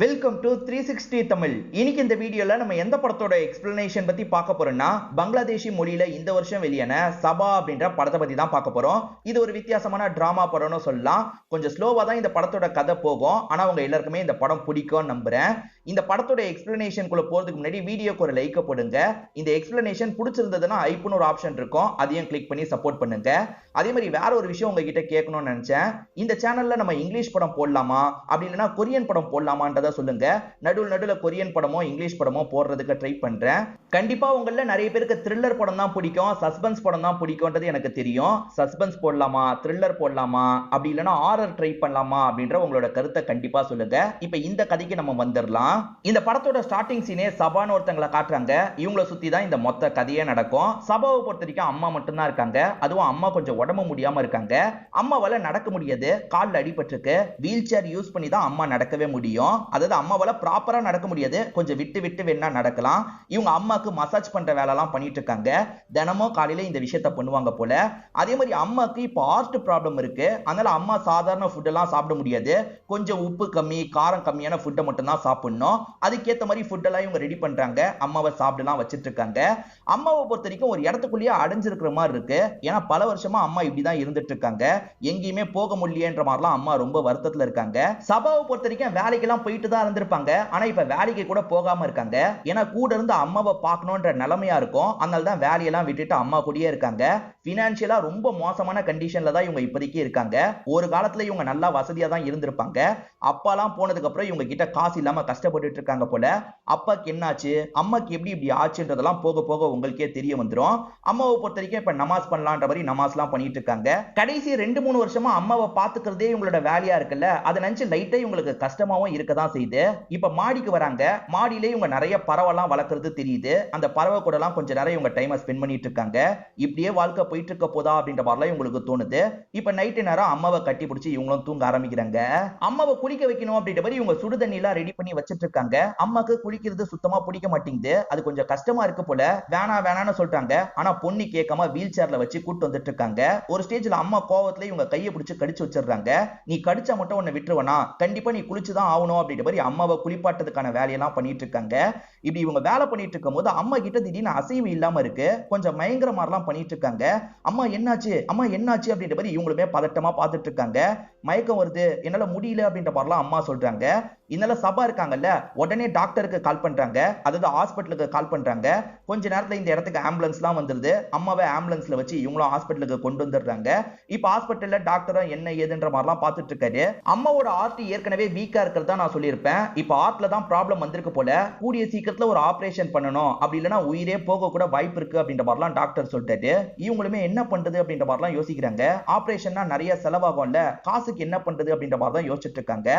Welcome to 360 Tamil. இன்னைக்கு இந்த வீடியோல நம்ம எந்த படத்தோட எக்ஸ்பிளனேஷன் பத்தி பார்க்க போறோம்னா, பங்களாதேஷி மொழியில இந்த வருஷம் வெளியான சபா அப்படின்ற படத்தை பத்தி தான் பார்க்க போறோம். இது ஒரு வித்தியாசமான டிராமா படம்னு சொல்லலாம். கொஞ்சம் ஸ்லோவா தான் இந்த படத்தோட கதை போகும். ஆனா உங்க எல்லாருக்குமே இந்த படம் பிடிக்கும்னு நம்புறேன். இந்த படத்தோட எக்ஸ்பிளனேஷன் குள்ள போறதுக்கு முன்னாடி வீடியோக்கு ஒரு லைக் போடுங்க. இந்த எக்ஸ்பிளனேஷன் பிடிச்சிருந்ததுன்னா ஐப்னு ஒரு ஆப்ஷன் இருக்கும், அதையும் கிளிக் பண்ணி சப்போர்ட் பண்ணுங்க. அதே மாதிரி வேற ஒரு விஷயம் உங்ககிட்ட கேட்கணும்னு நினைச்சேன். இந்த சேனல்ல நம்ம இங்கிலீஷ் படம் போடலாமா அப்படி இல்லைன்னா கொரியன் படம் போடலாமான்றத சொல்லுங்க. நடுவுல கொரியன் படமோ இங்கிலீஷ் படமோ போடுறதுக்கு ட்ரை பண்றேன். கண்டிப்பா உங்கள நிறைய பேருக்கு த்ரில்லர் படம் தான் பிடிக்கும், சஸ்பென்ஸ் படம் தான் பிடிக்கும்ன்றது எனக்கு தெரியும். சஸ்பென்ஸ் போடலாமா, த்ரில்லர் போடலாமா, அப்படி இல்லைன்னா ஹாரர் ட்ரை பண்ணலாமா அப்படின்ற உங்களோட கருத்தை கண்டிப்பா சொல்லுங்க. இப்ப இந்த கதைக்கு நம்ம வந்துடலாம். இந்த படத்தோட ஸ்டார்டிங் சீனே சபான்னு ஒருத்தங்களை காட்டுறாங்க. இவங்களை சுத்தி தான் இந்த மொத்த கதையே நடக்கும். சபாவை பொறுத்த வரைக்கும் அம்மா மட்டும் தான் இருக்காங்க. அதுவும் அம்மா கொஞ்சம் உடம்பு முடியாம இருக்காங்க. அம்மாவால நடக்க முடியாது, கால்ல அடிபட்டிருக்கு. வீல் சேர் யூஸ் பண்ணி தான் அம்மா நடக்கவே முடியும். அதாவது அம்மாவால ப்ராப்பரா நடக்க முடியாது, கொஞ்சம் விட்டு விட்டு வேணா நடக்கலாம். இவங்க அம்மாக்கு மசாஜ் பண்ற வேலை எல்லாம் பண்ணிட்டு இருக்காங்க. தினமும் காலையில இந்த விஷயத்த பண்ணுவாங்க போல. அதே மாதிரி அம்மாக்கு இப்போ ஹார்ட் ப்ராப்ளம் இருக்கு. அதனால அம்மா சாதாரண ஃபுட் எல்லாம் சாப்பிட முடியாது. கொஞ்சம் உப்பு கம்மி, காரம் கம்மியான ஃபுட்டை மட்டும் தான் சாப்பிடணும். அதுக்கேற்ற மாதிரி ஃபுட் எல்லாம் இவங்க ரெடி பண்றாங்க. அம்மாவை சாப்பிடலாம் வச்சிட்டு இருக்காங்க. அம்மாவை பொறுத்த வரைக்கும் ஒரு இடத்துக்குள்ளேயே அடைஞ்சிருக்கிற மாதிரி இருக்கு. ஏன்னா பல வருஷமா அம்மா இப்படிதான் இருந்துட்டு இருக்காங்க. எங்கேயுமே போக முடியலன்ற மாதிரிலாம் அம்மா ரொம்ப வருத்தத்துல இருக்காங்க. சபாவை பொறுத்த வரைக்கும் வேலைக்கெல்லாம் போயிட்டு தான் இருந்திருப்பாங்க. ஆனா இப்ப வேலைக்கு கூட போகாம இருக்காங்க. ஏன்னா கூட இருந்து அம்மாவை பார்க்கணும்ன்ற நிலைமையா இருக்கும். அதனால தான் வேலையெல்லாம் விட்டுட்டு அம்மா கூடயே இருக்காங்க. பினான்சியலா ரொம்ப மோசமான கண்டிஷன்ல தான் இவங்க இப்போதைக்கு இருக்காங்க. ஒரு காலத்துல இவங்க நல்லா வசதியா தான் இருந்திருப்பாங்க. அப்பாலாம் போனதுக்கு அப்புறம் இவங்க கிட்ட காசு இல்லாம கஷ்டப்பட்டுட்டு இருக்காங்க போல. அப்பாக்கு என்னாச்சு, அம்மாக்கு எப்படி இப்படி ஆச்சுன்றதெல்லாம் போக போக உங்களுக்கே தெரிய வந்துடும். அம்மாவை பொறுத்த வரைக்கும் இப்ப நமாஸ் பண்ணலான்ற மாதிரி நமாஸ்லாம் பண்ணிட்டு இருக்காங்க. கடைசி 2-3 வருஷமா அம்மாவை பாத்துக்கிறதே இவங்களோட வேலையா இருக்குல்ல, அதை நினைச்சு லைட்டா இவங்களுக்கு கஷ்டமாவும் இருக்கதான் செய்யுது. இப்ப மாடிக்கு வராங்க. மாடியிலே இவங்க நிறைய பறவைலாம் வளர்க்கறது தெரியுது. அந்த பறவை கூட எல்லாம் கொஞ்ச நேரம் இவங்க டைமை ஸ்பெண்ட் பண்ணிட்டு இருக்காங்க. இப்படியே வாழ்க்கை போயிட்டு இருக்க போதா அப்படின்ற மாதிரிலாம் இவங்களுக்கு தோணுது. இப்ப நைட்டு நேரம் அம்மாவை கட்டி பிடிச்சி இவங்களும் தூங்க ஆரம்பிக்கிறாங்க. அம்மாவை குளிக்க வைக்கணும் அப்படின்ற மாதிரி இவங்க சுடு தண்ணி எல்லாம் ரெடி பண்ணி வச்சிட்டு இருக்காங்க. அம்மாக்கு குளிக்கிறது சுத்தமா பிடிக்க மாட்டேங்குது. அது கொஞ்சம் கஷ்டமா இருக்கு போல. வேணான்னு சொல்றாங்க. ஆனா பொண்ணு கேட்காம வீல் சேர்ல வச்சு கூட்டு வந்துட்டு இருக்காங்க. ஒரு ஸ்டேஜ்ல அம்மா கோவத்துல இவங்க கையை பிடிச்சு கடிச்சு வச்சிடுறாங்க. நீ கடிச்சா மட்டும் உன்னை விட்டுருவனா, கண்டிப்பா நீ குளிச்சுதான் ஆகணும் அப்படின்ற மாதிரி அம்மாவை குளிப்பாட்டதுக்கான வேலையெல்லாம் பண்ணிட்டு இருக்காங்க. இப்படி இவங்க வேலை பண்ணிட்டு இருக்கும் போது அம்மா கிட்ட திடீர்னு அசைவு இல்லாம இருக்கு. கொஞ்சம் மயங்கர மாதிரிலாம் பண்ணிட்டு இருக்காங்க. அம்மா என்னாச்சு அப்படின்ற மாதிரி இவங்களுமே பதட்டமா பார்த்துட்டு இருக்காங்க. மயக்கம் வருது, என்னால முடியல அப்படின்ற மாதிரிலாம் அம்மா சொல்றாங்க. இதனால சபா இருக்காங்கல்ல, உடனே டாக்டருக்கு கால் பண்றாங்க. அதாவது ஹாஸ்பிட்டலுக்கு கால் பண்றாங்க. கொஞ்ச நேரத்துல இந்த இடத்துக்கு ஆம்புலன்ஸ்லாம் வந்துருது. அம்மாவை ஆம்புலன்ஸ்ல வச்சு இவங்களும் ஹாஸ்பிட்டலுக்கு கொண்டு வந்துடுறாங்க. இப்ப ஹாஸ்பிட்டல்ல டாக்டரும் என்ன ஏதுன்ற மாதிரிலாம் பார்த்துட்டு இருக்காரு. அம்மாவோட ஹார்ட் ஏற்கனவே வீக்கா இருக்கிறதா நான் சொல்லியிருப்பேன். இப்ப ஹார்ட்ல தான் ப்ராப்ளம் வந்திருக்கு போல. கூடிய சீக்கிரத்துல ஒரு ஆபரேஷன் பண்ணணும், அப்படி இல்லைன்னா உயிரே போக கூட வாய்ப்பு இருக்கு அப்படின்ற மாதிரிலாம் டாக்டர் சொல்லிட்டாரு. இவங்களுமே என்ன பண்றது அப்படின்ற மாதிரிலாம் யோசிக்கிறாங்க. ஆபரேஷன்னா நிறைய செலவாகும்ல, காசுக்கு என்ன பண்றது அப்படின்ற மாதிரி தான் யோசிச்சுட்டு இருக்காங்க.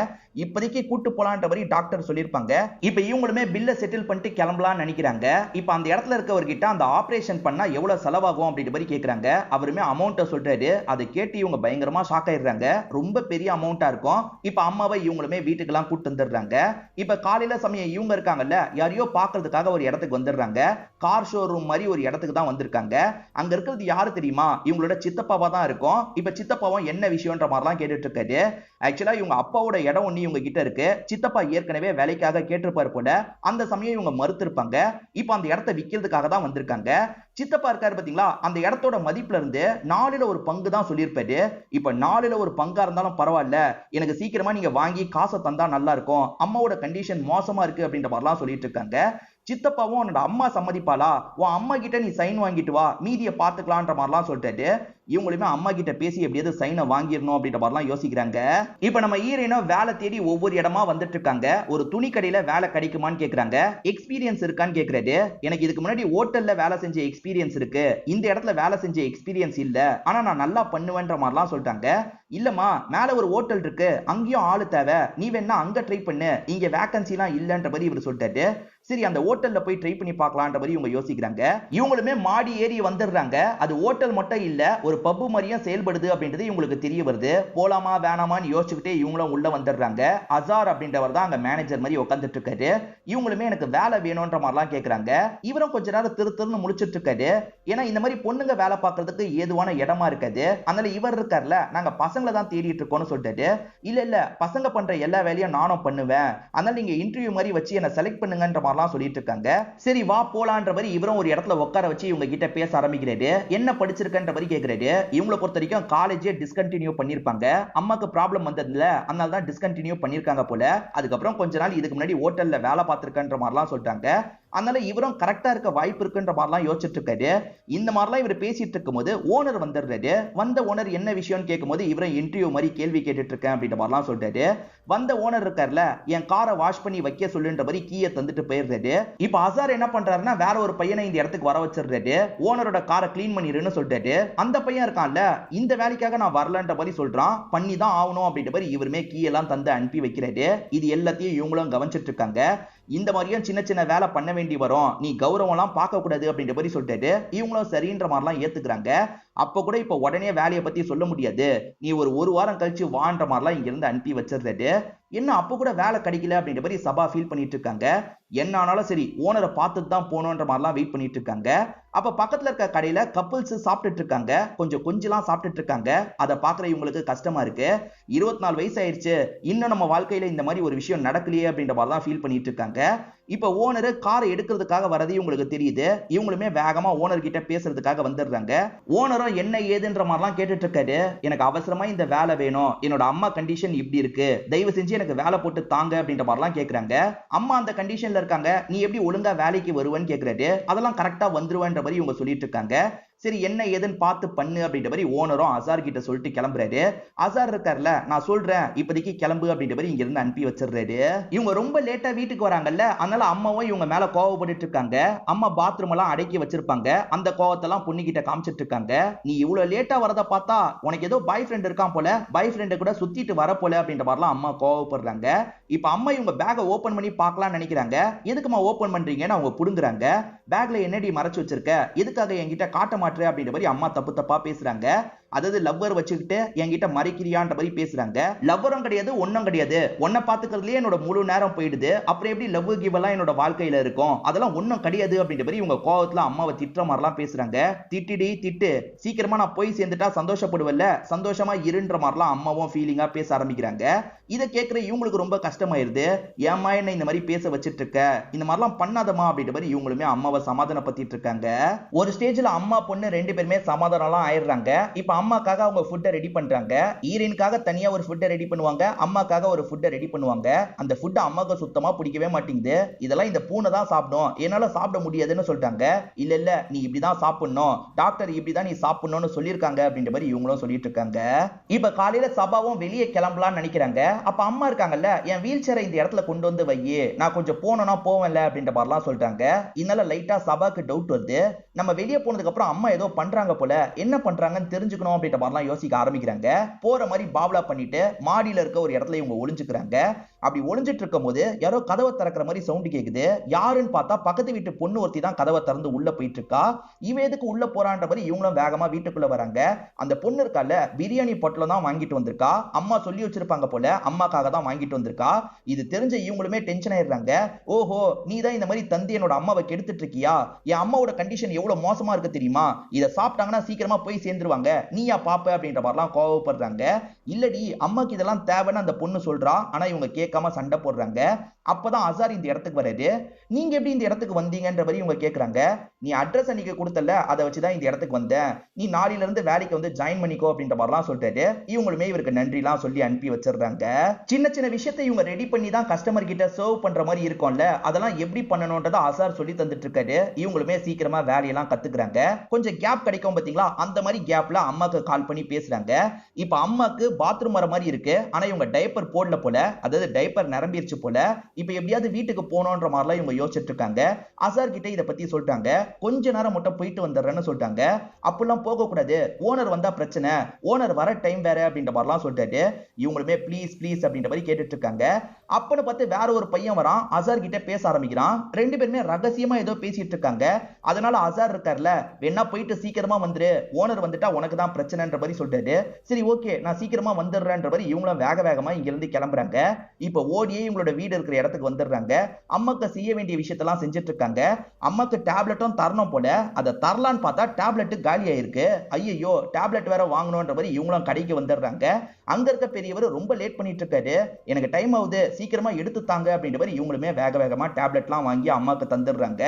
இப்போதைக்கு கூட்டு போலான்ற மாதிரி டாக்டர் சொல்லியிருப்பாங்க. இப்ப இவங்களுமே பில்ல செட்டில் பண்ணிட்டு கிளம்பலாம்னு நினைக்கிறாங்க. இப்ப அந்த இடத்துல இருக்கவர்கிட்ட அந்த ஆபரேஷன் பண்ணா எவ்வளவு செலவாகும் அப்படின்ற மாதிரி கேட்கறாங்க. அவருமே அமௌண்ட்டை சொல்றாரு. அதை கேட்டு இவங்க பயங்கரமா ஷாக் ஆயிடுறாங்க. ரொம்ப பெரிய அமௌண்டா இருக்கும். இப்ப அம்மாவை இவங்களுமே வீட்டுக்கெல்லாம் கூட்டு வந்துடுறாங்க. இப்ப காலையில சமயம் இவங்க இருக்காங்கல்ல, யாரையோ பாக்குறதுக்காக ஒரு இடத்துக்கு வந்துடுறாங்க. கார் ஷோரூம் மாதிரி ஒரு இடத்துக்கு தான் வந்திருக்காங்க. அங்க இருக்கிறது யாரு தெரியுமா, இவங்களோட சித்தப்பாவா தான் இருக்கும். இப்ப சித்தப்பாவும் என்ன விஷயம்ன்ற மாதிரிலாம் கேட்டுட்டு இருக்காரு. ஆக்சுவலா இவங்க அப்பாவோட இடம் ஒண்ணு இவங்க கிட்ட இருக்கு. சித்தப்பா ஏற்கனவே வேலைக்காக கேட்டிருப்பாரு போல. அந்த சமயம் இவங்க மறுத்திருப்பாங்க. இப்ப அந்த இடத்தை விக்கிறதுக்காக தான் வந்திருக்காங்க. சித்தப்பா இருக்காரு பாத்தீங்களா, அந்த இடத்தோட மதிப்புல இருந்து 4ல் 1 பங்கு தான் சொல்லியிருப்பாரு. இப்ப 4ல் 1 பங்கா இருந்தாலும் பரவாயில்ல, எனக்கு சீக்கிரமா நீங்க வாங்கி காசை தந்தா நல்லா இருக்கும், அம்மாவோட கண்டிஷன் மோசமா இருக்கு அப்படின்ற மாதிரிலாம் சொல்லிட்டு இருக்காங்க. சித்தப்பாவும் உன்னோட அம்மா சம்மதிப்பாளா, உன் அம்மா கிட்ட நீ சைன் வாங்கிட்டு வா, மீதியை பாத்துக்கலான்ற மாதிரிலாம் சொல்லிட்டாரு. இவங்களுமே அம்மா கிட்ட பேசி எப்படியாவது சைனை வாங்கிடணும் அப்படின்ற மாதிரிலாம் யோசிக்கிறாங்க. இப்ப நம்ம ஹீரோயினும் வேலை தேடி ஒவ்வொரு இடமா வந்துட்டு இருக்காங்க. ஒரு துணி கடையில வேலை கிடைக்குமான்னு கேக்குறாங்க. எக்ஸ்பீரியன்ஸ் இருக்கான்னு கேக்குறாரு. எனக்கு இதுக்கு முன்னாடி ஹோட்டல்ல வேலை செஞ்ச எக்ஸ்பீரியன்ஸ் இருக்கு, இந்த இடத்துல வேலை செஞ்ச எக்ஸ்பீரியன்ஸ் இல்ல, ஆனா நான் நல்லா பண்ணுவேன்ற மாதிரிலாம் சொல்லிட்டாங்க. இல்லம்மா, மேல ஒரு ஹோட்டல் இருக்கு, அங்கேயும் ஆளு தேவை, நீ வேணா அங்க ட்ரை பண்ணு, இங்க வேகன்சி எல்லாம் இல்லன்ற மாதிரி இவர் சொல்லிட்டாரு. சரி அந்த ஹோட்டல்ல போய் ட்ரை பண்ணி பார்க்கலான்ற மாதிரி இவங்க யோசிக்கிறாங்க. இவங்களுமே மாடி ஏறி வந்துடுறாங்க. அது ஹோட்டல் மட்டும் இல்ல, ஒரு பப் மாதிரியும் செயல்படுது அப்படின்றது இவங்களுக்கு தெரிய வருது. போலாமா வேணாமான்னு யோசிச்சுக்கிட்டே இவங்களும் உள்ள வந்துடுறாங்க. அசார் அப்படின்றவர் தான் அங்க மேனேஜர் மாதிரி உட்காந்துட்டு இருக்காரு. இவங்களுமே எனக்கு வேலை வேணும்ன்ற மாதிரிலாம் கேக்குறாங்க. இவரும் கொஞ்ச நேரம் திருன்னு முழிச்சிட்டு இருக்காரு. ஏன்னா இந்த மாதிரி பொண்ணுங்க வேலை பார்க்கறதுக்கு ஏதுவான இடமா இருக்காது. அதனால இவர் இருக்கார்ல, நாங்க பசங்களை தான் தேடிட்டு இருக்கோம்னு சொல்லிட்டாரு. இல்ல பசங்க பண்ற எல்லா வேலையும் நானும் பண்ணுவேன், அதனால நீங்க இன்டர்வியூ மாதிரி வச்சு என்ன செலக்ட் பண்ணுங்கன்ற மாதிரிலாம் சொல்லிட்டு இருக்காங்க. சரி வா போலான்ற மாதிரி இவரும் ஒரு இடத்துல உட்கார வச்சு இவங்க கிட்ட பேச ஆரம்பிக்கிறாரு. என்ன படிச்சிருக்கன்ற மாதிரி கேக்குறாரு. இவங்களை பொறுத்த வரைக்கும் காலேஜே டிஸ்கண்டினியூ பண்ணிருப்பாங்க. அம்மாக்கு ப்ராப்ளம் வந்ததுல அதனால தான் டிஸ்கண்டினியூ பண்ணிருக்காங்க போல. அதுக்கப்புறம் கொஞ்ச நாள் இதுக்கு முன்னாடி ஹோட்டல்ல வேலை பார்த்திருக்கன்ற மாதிரிலாம் சொல்றாங்க. அதனால இவரும் கரெக்டா இருக்க வாய்ப்பு இருக்குன்ற மாதிரிலாம் யோசிச்சுட்டு இருக்காரு. இந்த மாதிரிலாம் இவர் பேசிட்டு இருக்கும்போது ஓனர் வந்துடுறாரு. வந்த ஓனர் என்ன விஷயம்னு கேட்கும்போது இவரும் இன்டர்வியூ மாதிரி கேள்வி கேட்டுட்டு இருக்கேன் அப்படின்ற மாதிரிலாம் சொல்றாரு. வந்த ஓனர் இருக்கார்ல, என் காரை வாஷ் பண்ணி வைக்க சொல்லுன்ற மாதிரி கீயை தந்துட்டு போயிடுறாரு. இப்ப அசார் என்ன பண்றாருன்னா வேற ஒரு பையனை இந்த இடத்துக்கு வர வச்சிடுறாரு. ஓனரோட காரை கிளீன் பண்ணிருன்னு சொல்றாரு. அந்த பையன் இருக்கான்ல, இந்த வேலைக்காக நான் வரலன்ற மாதிரி சொல்றான். பண்ணி தான் ஆகணும் அப்படின்ற மாதிரி இவருமே கீயெல்லாம் தந்து அனுப்பி வைக்கிறாரு. இது எல்லாத்தையும் இவங்களும் கவனிச்சிட்டு இருக்காங்க. இந்த மாதிரியும் சின்ன சின்ன வேலை பண்ண வேண்டி வரும், நீ கௌரவம் எல்லாம் பார்க்க கூடாது அப்படின்ற மாதிரி சொல்லிட்டு இவங்களும் சரின்ற மாதிரிலாம் ஏத்துக்கிறாங்க. அப்ப கூட இப்ப உடனே வேலையை பத்தி சொல்ல முடியாது, நீ ஒரு வாரம் கழிச்சு வான்ற மாதிரிலாம் இங்க இருந்து அனுப்பி வச்சிடுறாரு. என்ன அப்ப கூட வேலை கிடைக்கல அப்படின்ற மாதிரி சபா ஃபீல் பண்ணிட்டு இருக்காங்க. என்ன ஆனாலும் சரி ஓனரை பார்த்துட்டு தான் போகணுன்ற மாதிரிலாம் வெயிட் பண்ணிட்டு இருக்காங்க. அப்ப பக்கத்துல இருக்க கடையில கப்பிள்ஸ் சாப்பிட்டுட்டு இருக்காங்க. கொஞ்சம் சாப்பிட்டுட்டு இருக்காங்க. அதை பாக்குற இவங்களுக்கு கஷ்டமா இருக்கு. 24 வயசு ஆயிடுச்சு, இன்னும் நம்ம வாழ்க்கையில இந்த மாதிரி ஒரு விஷயம் நடக்கலையே அப்படின்ற மாதிரி தான் ஃபீல் பண்ணிட்டு இருக்காங்க. இப்ப ஓனர் காரை எடுக்கிறதுக்காக வரது இவங்களுக்கு தெரியுது. இவங்களுமே வேகமா ஓனர் கிட்ட பேசுறதுக்காக வந்துடுறாங்க. ஓனரும் என்ன ஏதுன்ற மாதிரிலாம் கேட்டுட்டு இருக்காரு. எனக்கு அவசரமா இந்த வேலை வேணும், என்னோட அம்மா கண்டிஷன் இப்படி இருக்கு, தயவு செஞ்சு எனக்கு வேலை போட்டு தாங்க அப்படின்ற மாதிரிலாம் கேக்குறாங்க. அம்மா அந்த கண்டிஷன்ல இருக்காங்க, நீ எப்படி ஒழுங்கா வேலைக்கு வருவேன்னு கேக்குறாரு. அதெல்லாம் கரெக்டா வந்துருவேன்ற மாதிரி இவங்க சொல்லிட்டு இருக்காங்க. சரி என்ன ஏதுன்னு பார்த்து பண்ணு அப்படின்ற மாதிரி ஓனரும் அசார் கிட்ட சொல்லிட்டு கிளம்புறாரு. அசார் இருக்கார்ல, நான் சொல்றேன் இப்போதைக்கு கிளம்பு அப்படின்ற மாதிரி இங்க இருந்து அனுப்பி வச்சிடுறாரு. இவங்க ரொம்ப லேட்டா வீட்டுக்கு வராங்கல்ல, அதனால அம்மாவும் இவங்க மேல கோவப்பட்டு இருக்காங்க. அம்மா பாத்ரூம் எல்லாம் அடக்கி வச்சிருப்பாங்க. அந்த கோவத்தெல்லாம் பொண்ணு கிட்ட காமிச்சிட்டு இருக்காங்க. நீ இவ்வளவு லேட்டா வரத பார்த்தா உனக்கு ஏதோ பாய் ஃப்ரெண்ட் இருக்கான் போல, பாய் ஃப்ரெண்ட் கூட சுத்திட்டு வர போல அப்படின்ற மாதிரிலாம் அம்மா கோவப்படுறாங்க. இப்ப அம்மா இவங்க பேக்கை ஓபன் பண்ணி பார்க்கலாம்னு நினைக்கிறாங்க. எதுக்குமா ஓபன் பண்றீங்கன்னு அவங்க புடுங்குறாங்க. பேக்ல என்னடி மறைச்சு வச்சிருக்க, எதுக்காக என்கிட்ட காட்ட மாட்டேற அப்படின்ற மாதிரி அம்மா தப்பா பேசுறாங்க. அதாவது லவ்வர் வச்சுக்கிட்டு என்கிட்ட மறைக்கிறியான்ற மாதிரி பேசுறாங்க. லவ்வரும் கிடையாது ஒன்னும் கிடையாது, உன்னை பாத்துக்கிறதுலயே என்னோட முழு நேரம் போயிடுது, அப்புறம் எப்படி லவ் கிவ் எல்லாம் என்னோட வாழ்க்கையில இருக்கும், அதெல்லாம் ஒன்னும் கிடையாது அப்படின்ற மாதிரி இவங்க கோவத்துல அம்மாவை திட்டுற மாதிரிலாம் பேசுறாங்க. திட்டிடி திட்டு, சீக்கிரமா நான் போய் சேர்ந்துட்டா சந்தோஷப்படுவல்ல, சந்தோஷமா இருன்ற மாதிரிலாம் அம்மாவும் ஃபீலிங்கா பேச ஆரம்பிக்கிறாங்க. இதை கேட்கிற இவங்களுக்கு ரொம்ப கஷ்டமாயிருது. ஏமா என்ன இந்த மாதிரி பேச வச்சிட்டு இருக்க, இந்த மாதிரிலாம் பண்ணாதமா அப்படின்ற மாதிரி இவங்களுமே அம்மாவை சமாதானப்படுத்திட்டு இருக்காங்க. ஒரு ஸ்டேஜ்ல அம்மா பொண்ணு ரெண்டு பேருமே சமாதானம் ஆயிடுறாங்க. இப்ப அம்மாக்காக அவங்க ஃபுட்டை ரெடி பண்றாங்க. ஈரனுக்காக தனியா ஒரு ஃபுட்டை ரெடி பண்ணுவாங்க, அம்மாக்காக ஒரு ஃபுட்டை ரெடி பண்ணுவாங்க. அந்த ஃபுட் அம்மாக்கு சுத்தமா பிடிக்கவே மாட்டேங்குது. இதெல்லாம் இந்த பூனை தான் சாப்பிடும், என்னால சாப்பிட முடியாதுன்னு சொல்லிட்டாங்க. இல்ல நீ இப்படிதான் சாப்பிடணும், டாக்டர் இப்படிதான் நீ சாப்பிடணும்னு சொல்லியிருக்காங்க அப்படின்ற மாதிரி இவங்களும் சொல்லிட்டு இருக்காங்க. இப்ப காலையில சபாவும் வெளியே கிளம்பலாம்னு நினைக்கிறாங்க. அப்ப அம்மா இருக்காங்கல்ல, என் வீல் சேரை இந்த இடத்துல கொண்டு வந்து வையே, நான் கொஞ்சம் போனேன்னா போவேன்ல அப்படின்ற மாதிரிலாம் சொல்லிட்டாங்க. இதனால லைட்டா சபாக்கு டவுட் வருது. நம்ம வெளியே போனதுக்கு அப்புறம் அம்மா ஏதோ பண்றாங்க போல, என்ன பண்றாங்கன்னு தெரிஞ்சுக்கணும் அப்படின்ற மாதிரிலாம் யோசிக்க ஆரம்பிக்கிறாங்க. போற மாதிரி பாப்லா பண்ணிட்டு மாடியில இருக்க ஒரு இடத்துல இவங்க ஒளிஞ்சுக்கிறாங்க. அப்படி ஒளிஞ்சிட்டு இருக்கும் போது யாரோ கதவை திறக்கிற மாதிரி சவுண்ட் கேக்குது. யாருன்னு பார்த்தா பக்கத்து வீட்டு பொண்ணு ஒருத்தி தான் கதவை திறந்து உள்ள போயிட்டு இருக்கா. இவ எதுக்கு உள்ள போறான்ற மாதிரி இவங்களும் வேகமா வீட்டுக்குள்ள வராங்க. அந்த பொண்ணு இருக்கால, பிரியாணி பொட்டலம் தான் வாங்கிட்டு வந்திருக்கா. அம்மா சொல்லி வச்சிருப்பாங்க போல, அம்மாக்காக தான் வாங்கிட்டு வந்திருக்கா. இது தெரிஞ்ச இவங்களுமே டென்ஷன் ஆயிடுறாங்க. ஓஹோ, நீ தான் இந்த மாதிரி தந்தி என்னோட அம்மாவை கெடுத்துட்டு இருக்கியா, என் அம்மாவோட கண்டிஷன் எவ்வளவு மோசமா இருக்கு தெரியுமா, இதை சாப்பிட்டாங்கன்னா சீக்கிரமா போய் சேர்ந்துருவாங்க, நீயா பாப்ப அப்படின்ற மாதிரிலாம் கோவப்படுறாங்க. இல்லடி அம்மாக்கு இதெல்லாம் தேவைன்னு அந்த பொண்ணு சொல்றா. ஆனா இவங்க கேட்காம சண்டை போடுறாங்க. அப்பதான் அசார் இந்த இடத்துக்கு வராரு. நீங்க எப்படி இந்த இடத்துக்கு வந்தீங்கன்ற மாதிரி இவங்க கேக்குறாங்க. நீ அட்ரஸ் அன்னைக்கு கொடுத்தல, அதை வச்சுதான் இந்த இடத்துக்கு வந்தேன், நீ நாளையில இருந்து வேலைக்கு வந்து ஜாயின் பண்ணிக்கோ அப்படின்ற மாதிரிலாம் சொல்லிட்டாரு. இவங்களுமே இவருக்கு நன்றி எல்லாம் சொல்லி அனுப்பி வச்சிருந்தாங்க. சின்ன சின்ன விஷயத்தை இவங்க ரெடி பண்ணி தான் கஸ்டமர் கிட்ட சர்வ் பண்ற மாதிரி இருக்கும்ல, அதெல்லாம் எப்படி பண்ணணும்ன்றத அசார் சொல்லி தந்துட்டு இருக்காரு. இவங்களுமே சீக்கிரமா வேலையெல்லாம் கத்துக்கிறாங்க. கொஞ்சம் கேப் கிடைக்கும் பாத்தீங்களா, அந்த மாதிரி கேப்ல அம்மா அம்மாக்கு கால் பண்ணி பேசுறாங்க. இப்ப அம்மாக்கு பாத்ரூம் வர மாதிரி இருக்கு, ஆனா இவங்க டைப்பர் போடல போல, அதாவது டைப்பர் நிரம்பிருச்சு போல. இப்ப எப்படியாவது வீட்டுக்கு போகணும்ன்ற மாதிரிலாம் இவங்க யோசிச்சுட்டு இருக்காங்க. அசார் கிட்ட இத பத்தி சொல்லிட்டாங்க. கொஞ்ச நேரம் மட்டும் போயிட்டு வந்துடுறேன்னு சொல்லிட்டாங்க. அப்பெல்லாம் போக கூடாது, ஓனர் வந்தா பிரச்சனை, ஓனர் வர டைம் வேற அப்படின்ற மாதிரிலாம் சொல்லிட்டாரு. இவங்களுமே ப்ளீஸ் ப்ளீஸ் அப்படின்ற மாதிரி கேட்டுட்டு இருக்காங்க. அப்பன்னு பார்த்து வேற ஒரு பையன் வரான், அசார் கிட்ட பேச ஆரம்பிக்கிறான். ரெண்டு பேருமே ரகசியமா ஏதோ பேசிட்டு இருக்காங்க. அதனால அசார் இருக்கார்ல, வேணா போயிட்டு சீக்கிரமா வந்துரு, ஓனர் வந்துட்டா உனக்கு தான் பிரச்சனைன்ற மாதிரி சொல்லிட்டாரு. சரி ஓகே நான் சீக்கிரமா வந்துடுறேன்ற மாதிரி இவங்களும் வேக வேகமா இங்க இருந்து கிளம்புறாங்க. இப்ப ஓடியே இவங்களோட வீடு இருக்கிற இடத்துக்கு வந்துடுறாங்க. அம்மாக்கு செய்ய வேண்டிய விஷயத்தெல்லாம் செஞ்சுட்டு இருக்காங்க. அம்மாக்கு டேப்லெட்டும் தரணும் போல, அதை தரலான்னு பார்த்தா டேப்லெட் காலி ஆயிருக்கு. ஐயோ டேப்லெட் வேற வாங்கணும்ன்ற மாதிரி இவங்களும் கடைக்கு வந்துடுறாங்க. அங்க இருக்க பெரியவர் ரொம்ப லேட் பண்ணிட்டு இருக்காரு, எனக்கு டைம் ஆகுது சீக்கிரமா எடுத்து தாங்க அப்படின்ற மாதிரி இவங்களுமே வேக வேகமா டேப்லெட்லாம் வாங்கி அம்மாக்கு தந்துடுறாங்க.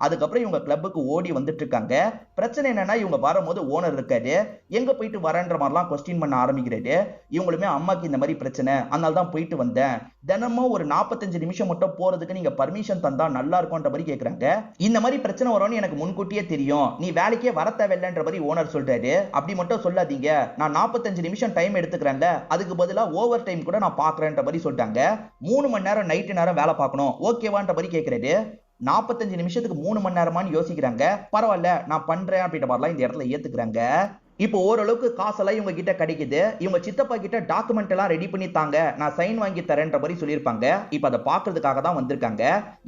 அதுக்கப்புறம் இவங்க கிளப்புக்கு ஓடி வந்துட்டு இருக்காங்க. பிரச்சனை என்னன்னா இவங்க வரும்போது ஓனர் இருக்காரு, எங்க போயிட்டு வரன்ற மாதிரிலாம் கொஸ்டின் பண்ண ஆரம்பிக்கிறாரு. இவங்களுமே அம்மாக்கு இந்த மாதிரி பிரச்சனை, அதனால தான் போயிட்டு வந்தேன், தினமும் ஒரு 45 நிமிஷம் மட்டும் போறதுக்கு நீங்க பர்மிஷன் தந்தா நல்லா இருக்கும்ன்ற மாதிரி கேக்குறாங்க. இந்த மாதிரி பிரச்சனை வரும்னு எனக்கு முன்கூட்டியே தெரியும், நீ வேலைக்கே வர தேவையில்லைன்ற மாதிரி ஓனர் சொல்றாரு. அப்படி மட்டும் சொல்லாதீங்க, நான் 45 நிமிஷம் டைம் எடுத்துக்கிறேன்ல, அதுக்கு பதிலா ஓவர் டைம் கூட நான் பாக்குறேன்ற மாதிரி சொல்லிட்டாங்க. 3 மணி நேரம் நைட்டு நேரம் வேலை பார்க்கணும் ஓகேவான்ற மாதிரி கேக்குறாரு. 45 நிமிஷத்துக்கு 3 மணி நேரமான்னு யோசிக்கிறாங்க. பரவாயில்ல நான் பண்றேன் அப்படின்ற மாதிரிலாம் இந்த இடத்துல ஏத்துக்கிறாங்க. இப்போ ஓரளவுக்கு காசெல்லாம் இவங்க கிட்ட கிடைக்குது. இவங்க சித்தப்பா கிட்ட டாக்குமெண்ட் எல்லாம் ரெடி பண்ணி தாங்க, நான் சைன் வாங்கி தரேன்ற மாதிரி சொல்லியிருப்பாங்க. இப்போ அதை பாக்குறதுக்காக தான் வந்திருக்காங்க.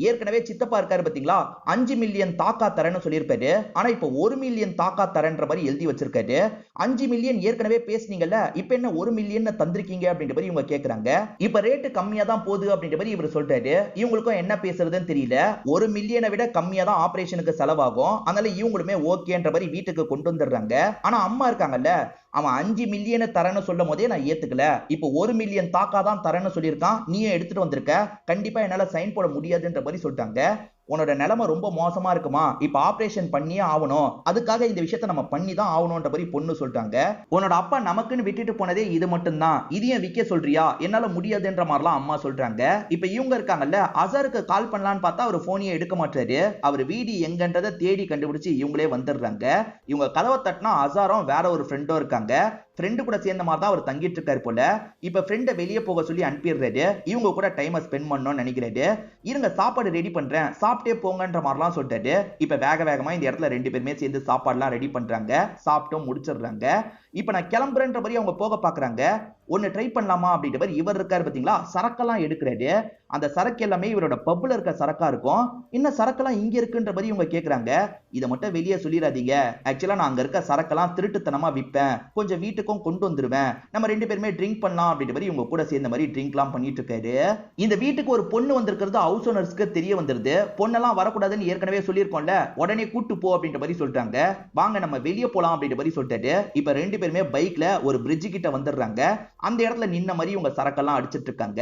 ஏற்கனவே சித்தப்பா இருக்காரு பாத்தீங்களா, 5 மில்லியன் தாக்கா தரேன்னு சொல்லியிருப்பாரு. ஆனா இப்போ 1 மில்லியன் தாக்கா தரேன்ற மாதிரி எழுதி வச்சிருக்காரு. 5 மில்லியன் ஏற்கனவே பேசுனீங்கல்ல, இப்போ என்ன 1 மில்லியன் தந்திருக்கீங்க அப்படின்ற மாதிரி இவங்க கேக்குறாங்க. இப்ப ரேட்டு கம்மியா தான் போகுது அப்படின்ற மாதிரி இவர் சொல்றாரு. இவங்களுக்கும் என்ன பேசுறதுன்னு தெரியல. 1 மில்லியனை விட கம்மியா தான் ஆபரேஷனுக்கு செலவாகும், அதனால இவங்களுமே ஓகேன்ற மாதிரி வீட்டுக்கு கொண்டு வந்துடுறாங்க. ஆனா அம்மா இருக்காங்கல்ல, அவன் 5 மில்லியனை தரேன்னு சொல்லும் போதே நான் ஏத்துக்கல, இப்போ 1 மில்லியன் தாக்கா தான் தரேன்னு சொல்லியிருக்கான், நீயே எடுத்துட்டு வந்திருக்க, கண்டிப்பா என்னால சைன் போட முடியாதுன்ற மாதிரி சொல்லிட்டாங்க. உன்னோட நிலைமை ரொம்ப மோசமா இருக்குமா, இப்ப ஆபரேஷன் பண்ணியே ஆகணும், அதுக்காக இந்த விஷயத்த நம்ம பண்ணி தான் ஆகணும்ன்ற மாதிரி பொண்ணு சொல்லிட்டாங்க. உன்னோட அப்பா நமக்குன்னு விட்டுட்டு போனதே இது மட்டும் தான், இதையும் விற்க சொல்றியா, என்னால முடியாதுன்ற மாதிரிலாம் அம்மா சொல்றாங்க. இப்ப இவங்க இருக்காங்கல்ல, அசாருக்கு கால் பண்ணலான்னு பார்த்தா அவர் போனையே எடுக்க மாட்டாரு. அவர் வீடு எங்கன்றதை தேடி கண்டுபிடிச்சு இவங்களே வந்துடுறாங்க. இவங்க கதவை தட்டினா அசாரும் வேற ஒரு ஃப்ரெண்டும் இருக்காங்க. ஃப்ரெண்டு கூட சேர்ந்த மாதிரி தான் அவர் தங்கிட்டு இருக்காரு போல. இப்ப ஃப்ரெண்டை வெளியே போக சொல்லி அனுப்பிடுறாரு. இவங்க கூட டைமை ஸ்பெண்ட் பண்ணணும்னு நினைக்கிறாரு. இருங்க சாப்பாடு ரெடி பண்றேன், சாப்பிட்டே போங்கன்ற மாதிரிலாம் சொல்லிட்டாரு. இப்ப வேக வேகமா இந்த இடத்துல ரெண்டு பேருமே சேர்ந்து சாப்பாடுலாம் ரெடி பண்றாங்க. சாப்பிட்டும் முடிச்சிடுறாங்க. இப்ப நான் கிளம்புறேன்ற மாதிரி அவங்க போக பாக்குறாங்க. ஒன்னு ட்ரை பண்ணலாமா அப்படின்ற மாதிரி இவர் இருக்காரு பாத்தீங்களா, சரக்கெல்லாம் எடுக்கிறாரு. அந்த சரக்கு எல்லாமே இவரோட பப்ல இருக்க சரக்கா இருக்கும். இன்னும் சரக்கெல்லாம் இங்க இருக்குன்ற மாதிரி இவங்க கேக்குறாங்க. இதை மட்டும் வெளியே சொல்லிடாதீங்க, ஆக்சுவலா நான் அங்க இருக்க சரக்கெல்லாம் திருட்டுத்தனமா விற்பேன், கொஞ்சம் வீட்டுக்கும் கொண்டு வந்துருவேன், நம்ம ரெண்டு பேருமே ட்ரிங்க் பண்ணலாம் அப்படின்ற மாதிரி இவங்க கூட சேர்ந்த மாதிரி ட்ரிங்க்லாம் பண்ணிட்டு இருக்காரு. இந்த வீட்டுக்கு ஒரு பொண்ணு வந்திருக்கிறது ஹவுஸ் ஓனர்ஸ்க்கு தெரிய வந்துருது. பொண்ணெல்லாம் வரக்கூடாதுன்னு ஏற்கனவே சொல்லியிருக்கோம்ல, உடனே கூட்டு போ அப்படின்ற மாதிரி சொல்லிட்டாங்க. வாங்க நம்ம வெளியே போலாம் அப்படின்ற மாதிரி சொல்லிட்டாரு. இப்ப ரெண்டு பேருமே பைக்ல ஒரு பிரிட்ஜ் கிட்ட வந்துடுறாங்க. அந்த இடத்துல நின்ன மாதிரி இவங்க சரக்கெல்லாம் அடிச்சிட்டு இருக்காங்க.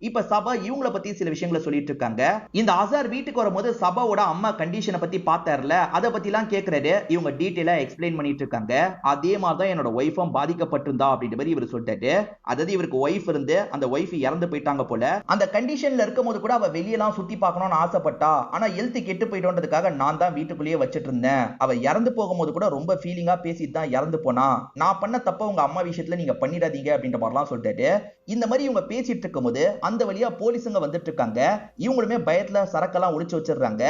இப்ப சபா இவங்கள பத்தி சில விஷயங்களை சொல்லிட்டு இருக்காங்க. இந்த அசார் வீட்டுக்கு வரும்போது சபாவோட அம்மா கண்டிஷனை பத்தி பார்த்தார்ல, அதை பத்தி எல்லாம் கேட்கறாரு. இவங்க டீடைலா எக்ஸ்பிளைன் பண்ணிட்டு இருக்காங்க. அதே மாதிரி தான் என்னோட ஒய்ஃபும் பாதிக்கப்பட்டிருந்தா அப்படின்ற மாதிரி இவர் சொல்லிட்டாரு. அதாவது இவருக்கு ஒய்ஃப் இருந்து அந்த ஒய்ஃப் இறந்து போயிட்டாங்க போல. அந்த கண்டிஷன்ல இருக்கும் போது கூட அவ வெளியெல்லாம் சுத்தி பார்க்கணும்னு ஆசைப்பட்டா, ஆனா ஹெல்த் கெட்டு போயிட்டோன்றதுக்காக நான் தான் வீட்டுக்குள்ளேயே வச்சிட்டு இருந்தேன். அவ இறந்து போகும்போது கூட ரொம்ப ஃபீலிங்கா பேசிட்டு தான் இறந்து போனா. நான் பண்ண தப்ப உங்க அம்மா விஷயத்துல நீங்க பண்ணிடாதீங்க அப்படின்ற மாதிரிலாம் சொல்லிட்டாரு. இந்த மாதிரி இவங்க பேசிட்டு இருக்கும்போது அந்த வழியா போலீஸுங்க வந்துட்டு இருக்காங்க. இவங்களுமே பயத்துல சரக்கெல்லாம் ஒளிச்சு வச்சிடுறாங்க.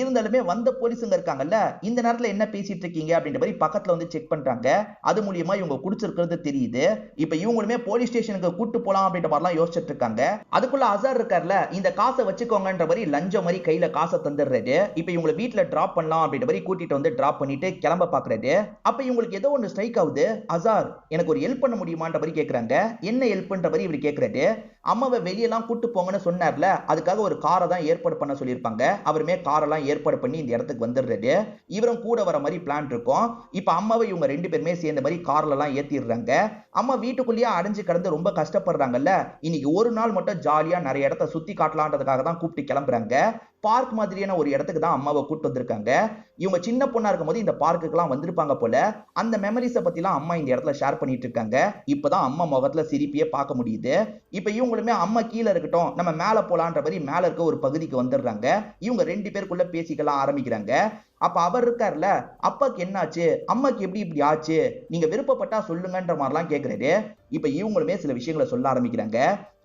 இருந்தாலுமே வந்த போலீஸுங்க இருக்காங்கல்ல, இந்த நேரத்துல என்ன பேசிட்டு இருக்கீங்க அப்படின்ற மாதிரி பக்கத்துல வந்து செக் பண்றாங்க. அது மூலியமா இவங்க குடிச்சிருக்கிறது தெரியுது. இப்ப இவங்களுமே போலீஸ் ஸ்டேஷனுக்கு கூட்டு போலாம் அப்படின்ற மாதிரிலாம் யோசிச்சுட்டு இருக்காங்க. அதுக்குள்ள அசார் இருக்கார்ல, இந்த காசை வச்சுக்கோங்கன்ற மாதிரி லஞ்சம் மாதிரி கையில காசை தந்துடுறாரு. இப்ப இவங்களை வீட்டுல டிராப் பண்ணலாம் அப்படின்ற மாதிரி கூட்டிட்டு வந்து டிராப் பண்ணிட்டு கிளம்ப பாக்குறாரு. அப்ப இவங்களுக்கு ஏதோ ஒன்று ஸ்ட்ரைக் ஆகுது. அசார் எனக்கு ஒரு ஹெல்ப் பண்ண முடியுமான்ற மாதிரி கேக்குறாங்க. என்ன ஹெல்ப் பண்ற மாதிரி இவர் கேக்குறாரு. அம்மாவை வெளியெல்லாம் கூட்டு போங்கன்னு சொன்னார்ல, அதுக்காக ஒரு காரை தான் ஏற்பாடு பண்ண சொல்லியிருப்பாங்க. அவருமே காரெல்லாம் ஏற்பாடு பண்ணி இந்த இடத்துக்கு வந்துடுறாரு. இவரும் கூட வர மாதிரி பிளான் இருக்கும். இப்ப அம்மாவை இவங்க ரெண்டு பேருமே சேர்ந்த மாதிரி கார்ல எல்லாம் ஏத்திடுறாங்க. அம்மா வீட்டுக்குள்ளேயே அடைஞ்சு கிடந்து ரொம்ப கஷ்டப்படுறாங்கல்ல, இன்னைக்கு ஒரு நாள் மட்டும் ஜாலியா நிறைய இடத்த சுத்தி காட்டலான்றதுக்காக தான் கூப்பிட்டு கிளம்புறாங்க. பார்க் மாதிரியான ஒரு இடத்துக்கு தான் அம்மாவை கூட்டு வந்திருக்காங்க. இவங்க சின்ன பொண்ணா இருக்கும்போது இந்த பார்க்குக்கெல்லாம் வந்திருப்பாங்க போல. அந்த மெமரிஸை பத்திலாம் அம்மா இந்த இடத்துல ஷேர் பண்ணிட்டு இருக்காங்க. இப்பதான் அம்மா முகத்துல சிரிப்பியே பார்க்க முடியுது. இப்ப இவங்களுமே அம்மா கீழே இருக்கட்டும், நம்ம மேல போலான்ற மாதிரி மேல இருக்க ஒரு பகுதிக்கு வந்துடுறாங்க. இவங்க ரெண்டு பேருக்குள்ள பேசிக்கலாம் ஆரம்பிக்கிறாங்க. அப்ப அவர் இருக்காருல, அப்பாக்கு என்னாச்சு, அம்மாக்கு எப்படி இப்படி ஆச்சு, நீங்க விருப்பப்பட்டா சொல்லுங்கன்ற மாதிரிலாம் கேக்குறாரு. இப்ப இவங்களுமே சில விஷயங்களை சொல்ல ஆரம்பிக்கிறாங்க.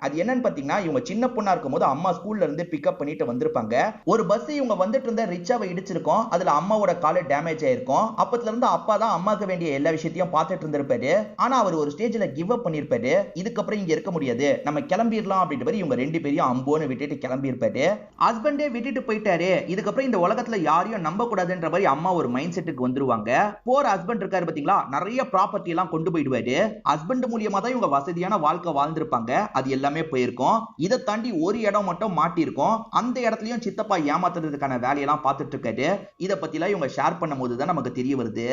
அது என்னன்னு பாத்தீங்கன்னா, இவங்க சின்ன பொண்ணா இருக்கும்போது அம்மா ஸ்கூல்ல இருந்து பிக்கப் பண்ணிட்டு வந்திருப்பாங்க. ஒரு பஸ் இவங்க வந்துட்டு இருந்த ரிச்சாவை இடிச்சிருக்கும். அதுல அம்மாவோட காலு டேமேஜ் ஆயிருக்கும். அப்பத்துல இருந்து அப்பா தான் அம்மாக்கு வேண்டிய எல்லா விஷயத்தையும் பார்த்துட்டு இருந்திருப்பாரு. ஆனா அவர் ஒரு ஸ்டேஜ்ல கிவ் அப் பண்ணிருப்பாரு. இதுக்கப்புறம் இங்க இருக்க முடியாது, நம்ம கிளம்பிடலாம் அப்படின்ற மாதிரி இவங்க ரெண்டு பேரையும் அம்போன்னு விட்டுட்டு கிளம்பி இருப்பாரு. ஹஸ்பண்டே விட்டுட்டு போயிட்டாரு, இதுக்கப்புறம் இந்த உலகத்துல யாரையும் நம்ப கூடாதுன்ற மாதிரி அம்மா ஒரு மைண்ட் செட்டுக்கு வந்துருவாங்க. போற ஹஸ்பண்ட் இருக்காரு பாத்தீங்களா, நிறைய ப்ராப்பர்ட்டி எல்லாம் கொண்டு போயிடுவாரு. ஹஸ்பண்ட் மூலியமா தான் இவங்க வசதியான வாழ்க்கை வாழ்ந்திருப்பாங்க. அது எல்லாமே போயிருக்கும். இதை தாண்டி ஒரு இடம் மட்டும் மாட்டிருக்கும். அந்த இடத்துலயும் சித்தப்பா ஏமாத்துறதுக்கான வேலையெல்லாம் பார்த்துட்டு இருக்காரு. இதை பத்திலாம் இவங்க ஷேர் பண்ணும்போது தான் நமக்கு தெரிய வருது.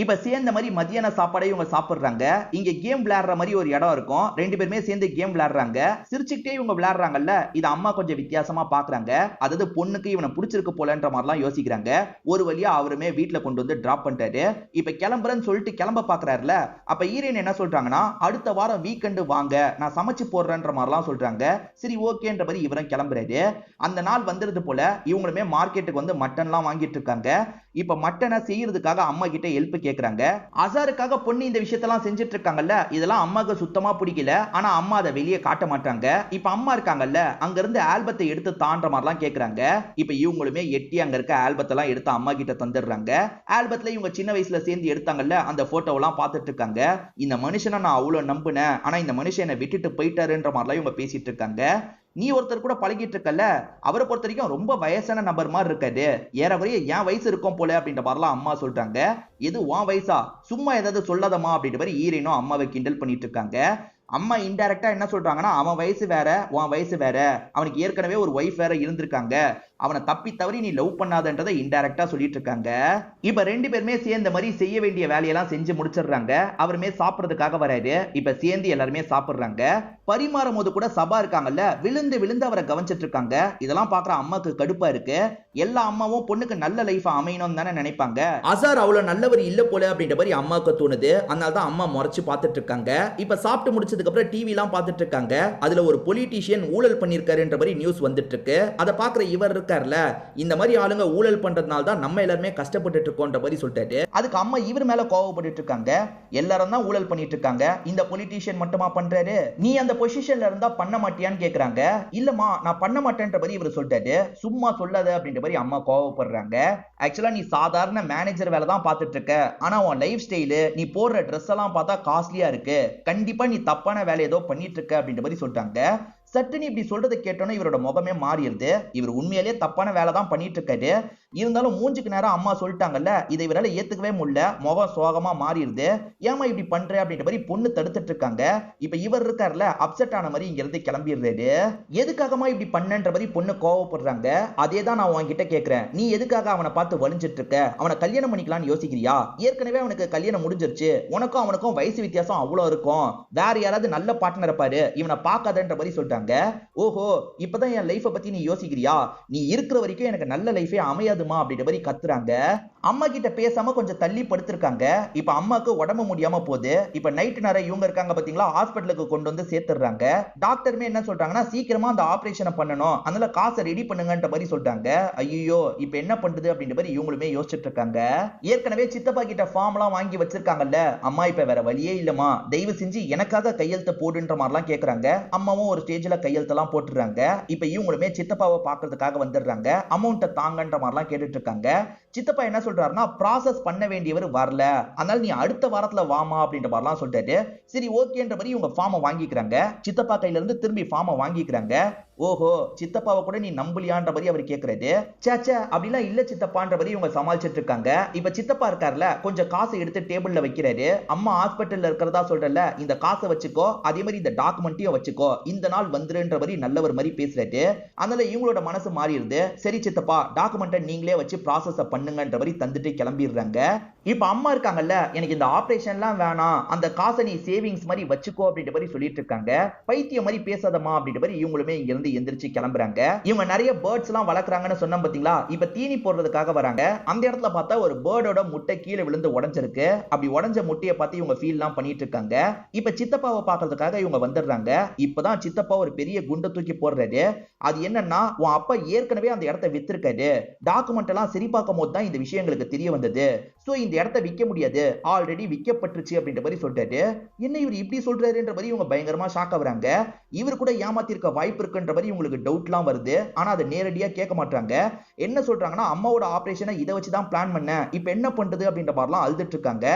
இப்ப சேர்ந்த மாதிரி மத்தியான சாப்பாடை இவங்க சாப்பிடுறாங்க. இங்க கேம் விளையாடுற மாதிரி ஒரு இடம் இருக்கும். ரெண்டு பேருமே சேர்ந்து கேம் விளையாடுறாங்க. சிரிச்சுக்கிட்டே இவங்க விளையாடுறாங்கல்ல, இது அம்மா கொஞ்சம் வித்தியாசமா பாக்குறாங்க. அதாவது பொண்ணுக்கு இவனை பிடிச்சிருக்கு போலன்ற மாதிரிலாம் யோசிக்கிறாங்க. ஒரு வழியா அவருமே வீட்டுல கொண்டு வந்து டிராப் பண்ணிட்டாரு. இப்ப கிளம்புறேன்னு சொல்லிட்டு கிளம்ப பாக்குறாருல, அப்ப ஹீரோயின் என்ன சொல்றாங்கன்னா, அடுத்த வாரம் வீக்கெண்டு வாங்க, நான் சமைச்சு போடுறேன்ற மாதிரிலாம் சொல்றாங்க. சரி ஓகேன்ற மாதிரி இவரும் கிளம்புறாரு. அந்த நாள் வந்துருது போல இவங்களுமே மார்க்கெட்டுக்கு வந்து மட்டன்லாம் வாங்கிட்டு இருக்காங்க. இப்ப மட்டனை செய்யறதுக்காக அம்மா கிட்ட ஹெல்ப் கேக்குறாங்க. அசாருக்காக பொண்ணு இந்த விஷயத்தெல்லாம் செஞ்சுட்டு இருக்காங்கல்ல, இதெல்லாம் அம்மாக்கு சுத்தமா பிடிக்கல. ஆனா அம்மா அதை வெளியே காட்ட மாட்டாங்க. இப்ப அம்மா இருக்காங்கல்ல, அங்க இருந்து ஆல்பத்தை எடுத்து தான்ற மாதிரிலாம் கேக்குறாங்க. இப்ப இவங்களுமே எட்டி அங்க இருக்க ஆல்பத்தை எல்லாம் எடுத்து அம்மா கிட்ட தந்துடுறாங்க. ஆல்பத்துல இவங்க சின்ன வயசுல சேர்ந்து எடுத்தாங்கல்ல, அந்த போட்டோவெல்லாம் பார்த்துட்டு இருக்காங்க. இந்த மனுஷனை நான் அவ்வளவு நம்பினேன், ஆனா இந்த மனுஷன் என்னை விட்டுட்டு போயிட்டாருன்ற மாதிரிலாம் இவங்க பேசிட்டு இருக்காங்க. நீ ஒருத்தர் கூட பழகிட்டு இருக்கல, அவரை பொறுத்த வரைக்கும் ரொம்ப வயசான நபர் மாதிரி இருக்காது, ஏறக்குறைய என் வயசு இருக்கும் போல அப்படின்ற மாதிரிலாம் அம்மா சொல்றாங்க. எது உன் வயசா, சும்மா ஏதாவது சொல்லாதமா அப்படின்ற மாதிரி ஈரனும் அம்மாவை கிண்டல் பண்ணிட்டு இருக்காங்க. அம்மா இன்டைரக்டா என்ன சொல்றாங்கன்னா, அவன் வயசு வேற உன் வயசு வேற, அவனுக்கு ஏற்கனவே ஒரு ஒய்ஃப் வேற இருந்திருக்காங்க, அவனை தப்பி தவறி நீ லவ் பண்ணாதன்றதை இன்டைரக்டா சொல்லிட்டு இருக்காங்க. இப்ப ரெண்டு பேருமே சேர்ந்த மாதிரி செய்ய வேண்டிய வேலையெல்லாம் செஞ்சு முடிச்சிடுறாங்க. அவருமே சாப்பிடுறதுக்காக வராரு. இப்ப சேர்ந்து எல்லாருமே சாப்பிடுறாங்க. பரிமாறும் போது கூட சபா இருக்காங்கல்ல, விழுந்து விழுந்து அவரை கவனிச்சிட்டு இருக்காங்க. இதெல்லாம் பாக்குற அம்மாக்கு கடுப்பா இருக்கு. எல்லா அம்மாவும் பொண்ணுக்கு நல்ல லைஃப் அமையணும் தானே நினைப்பாங்க. அசார் அவ்வளவு நல்லவர் இல்ல போல அப்படின்ற மாதிரி அம்மாவுக்கு தோணுது. அதனால தான் அம்மா முறைச்சு பார்த்துட்டு இருக்காங்க. இப்ப சாப்பிட்டு முடிச்சதுக்கு அப்புறம் டிவி எல்லாம் பார்த்துட்டு இருக்காங்க. அதுல ஒரு பொலிட்டீஷியன் ஊழல் பண்ணிருக்காருன்ற மாதிரி நியூஸ் வந்துட்டு இருக்கு. அதை பாக்குற இவர் இருக்கார்ல, இந்த மாதிரி ஆளுங்க ஊழல் பண்றதுனால தான் நம்ம எல்லாருமே கஷ்டப்பட்டு இருக்கோன்ற மாதிரி சொல்லிட்டாரு. அதுக்கு அம்மா இவர் மேல கோவப்பட்டு இருக்காங்க. எல்லாரும் தான் ஊழல் பண்ணிட்டு இருக்காங்க, இந்த பொலிட்டீஷியன் மட்டுமா பண்றாரு, நீ அந்த பொசிஷன்ல இருந்தா பண்ண மாட்டியான்னு கேக்குறாங்க. இல்லமா நான் பண்ண மாட்டேன்ற மாதிரி இவர் சொல்லிட்டாரு. சும்மா சொல்லாத அப்படின்ற மாதிரி அம்மா கோவப்படுறாங்க. ஆக்சுவலா நீ சாதாரண மேனேஜர் வேலை தான் பார்த்துட்டு இருக்க, ஆனா உன் லைஃப் ஸ்டைலு, நீ போடுற ட்ரெஸ் எல்லாம் பார்த்தா காஸ்ட்லியா இருக்கு, கண்டிப்பா நீ தப்பான வேலை ஏதோ பண்ணிட்டு இருக்க அப்படின்ற மாதிரி சொல்லிட்டாங்க. சட்டுன்னு இப்படி சொல்றதை கேட்டோன்னா இவரோட முகமே மாறிடுது. இவர் உண்மையிலேயே தப்பான வேலை தான் பண்ணிட்டு இருக்காரு. இருந்தாலும் மூஞ்சுக்கு நேரம் அம்மா சொல்லிட்டாங்கல்ல, இதை இவரால ஏத்துக்கவே முடியல. முகம் சோகமா மாறிடுது. ஏமா இப்படி பண்ற அப்படின்ற மாதிரி பொண்ணு தடுத்துட்டு இருக்காங்க. இப்ப இவர் இருக்காருல, அப்செட் ஆன மாதிரி இங்க இருந்து கிளம்பிடுறாரு. எதுக்காகமா இப்படி பண்ணன்ற மாதிரி பொண்ணு கோவப்படுறாங்க. அதே தான் நான் உன்கிட்ட கேட்கிறேன், நீ எதுக்காக அவனை பார்த்து வலிஞ்சிட்டு இருக்க, அவனை கல்யாணம் பண்ணிக்கலாம்னு யோசிக்கிறியா? ஏற்கனவே அவனுக்கு கல்யாணம் முடிஞ்சிருச்சு, உனக்கும் அவனுக்கும் வயசு வித்தியாசம் அவ்வளவு இருக்கும், வேற யாராவது நல்ல பார்ட்னர் பாரு, இவனை பார்க்காதன்ற மாதிரி சொல்லிட்டாங்க. ஓஹோ, இப்பதான் என் லைஃபை பத்தி நீ யோசிக்கிறியா, நீ இருக்கிற வரைக்கும் எனக்கு நல்ல லைஃபே அமையாதுமா அப்படின்ற மாதிரி கத்துறாங்க. அம்மா கிட்ட பேசாம கொஞ்சம் தள்ளி படுத்திருக்காங்க. இப்ப அம்மாக்கு உடம்பு முடியாம போகுது. இப்ப நைட் நேரம் இவங்க இருக்காங்க பாத்தீங்களா, ஹாஸ்பிட்டலுக்கு கொண்டு வந்து சேர்த்துறாங்க. டாக்டருமே என்ன சொல்றாங்கன்னா, சீக்கிரமா அந்த ஆபரேஷனை பண்ணணும், அதனால காசை ரெடி பண்ணுங்கன்ற மாதிரி சொல்றாங்க. ஐயோ இப்ப என்ன பண்றது அப்படின்ற மாதிரி இவங்களுமே யோசிச்சுட்டு இருக்காங்க. ஏற்கனவே சித்தப்பா கிட்ட ஃபார்ம் எல்லாம் வாங்கி வச்சிருக்காங்கல்ல, அம்மா இப்ப வேற வழியே இல்லமா, தயவு செஞ்சு எனக்காக கையெழுத்து போடுன்ற மாதிரிலாம் கேக்குறாங்க. அம்மாவும் ஒரு ஸ்டேஜ்ல கையெழுத்தெல்லாம் போட்டுறாங்க. இப்ப இவங்களுமே சித்தப்பாவை பாக்குறதுக்காக வந்துடுறாங்க. அமௌண்ட்டை தாங்கன்ற மாதிரிலாம் கேட்டுட்டு இருக்காங்க. சித்தப்பா என்ன சொல்றாருன்னா, ப்ராசஸ் பண்ண வேண்டியவர் வரல, அதனால நீ அடுத்த வாரத்துல வாமா அப்படின்ற மாதிரிலாம் சொல்லிட்டாரு. சரி ஓகேன்ற மாதிரி இவங்க ஃபார்மை வாங்கிக்கிறாங்க. சித்தப்பா கையில இருந்து திரும்பி ஃபார்மை வாங்கிக்கிறாங்க. ஓஹோ, சித்தப்பாவை கூட நீ நம்பலியான்ற மாதிரி அவர் கேக்குறாரு. சேச்சே அப்படிலாம் இல்ல சித்தப்பான்ற மாதிரி இவங்க சமாளிச்சிட்டு இருக்காங்க. இப்ப சித்தப்பா இருக்காருல, கொஞ்சம் காசை எடுத்து டேபிள்ல வைக்கிறாரு. அம்மா ஹாஸ்பிட்டல்ல இருக்கிறதா சொல்றல, இந்த காசை வச்சுக்கோ, அதே மாதிரி இந்த டாக்குமெண்ட்டையும் வச்சுக்கோ, இந்த நாள் வந்துருன்ற மாதிரி நல்லவர் மாதிரி பேசுறாரு. அதனால இவங்களோட மனசு மாறிடுது. சரி சித்தப்பா, டாக்குமெண்ட்டை நீங்களே வச்சு ப்ராசஸ் பண்ணுங்கன்ற மாதிரி தந்துட்டு கிளம்பிடுறாங்க. இப்ப அம்மா இருக்காங்கல்ல, எனக்கு இந்த ஆபரேஷன்லாம் வேணாம், அந்த காசை நீ சேவிங்ஸ் மாதிரி வச்சுக்கோ அப்படின்ற மாதிரி சொல்லிட்டு இருக்காங்க. பைத்தியம் மாதிரி பேசாதமா அப்படின்ற மாதிரி இவங்களுமே இங்க இருந்து இருந்து எந்திரிச்சு கிளம்புறாங்க. இவங்க நிறைய பேர்ட்ஸ் எல்லாம் வளர்க்குறாங்கன்னு சொன்னோம் பாத்தீங்களா, இப்ப தீனி போடுறதுக்காக வராங்க. அந்த இடத்துல பார்த்தா ஒரு பேர்டோட முட்டை கீழே விழுந்து உடைஞ்சிருக்கு. அப்படி உடைஞ்ச முட்டையை பார்த்து இவங்க ஃபீல் எல்லாம் பண்ணிட்டு இருக்காங்க. இப்ப சித்தப்பாவை பாக்குறதுக்காக இவங்க வந்துடுறாங்க. இப்பதான் சித்தப்பா ஒரு பெரிய குண்டை தூக்கி போடுறாரு. அது என்னன்னா, உன் அப்பா ஏற்கனவே அந்த இடத்தை வித்திருக்காரு. டாக்குமெண்ட் எல்லாம் சரி பார்க்கும் போது தான் இந்த விஷயங்களுக்கு தெரிய வந்தது. சோ இந்த இடத்தை விற்க முடியாது, ஆல்ரெடி விற்கப்பட்டுருச்சு அப்படின்ற மாதிரி சொல்றாரு. என்ன இவர் இப்படி சொல்றாருன்ற மாதிரி இவங்க பயங்கரமா ஷாக் ஆகுறாங்க. இவர் கூட ஏமாத்தி இருக்க வாய்ப்பு இருக்குன்ற மாதிரி உங்களுக்கு டவுட்லாம் வருது. ஆனா அதை நேரடியா கேட்க மாட்டாங்க. என்ன சொல்றாங்கன்னா, அம்மாவோட ஆபரேஷனை இதை வச்சுதான் பிளான் பண்ண, இப்ப என்ன பண்றது அப்படின்ற மாதிரிலாம் அழுதுட்டு இருக்காங்க.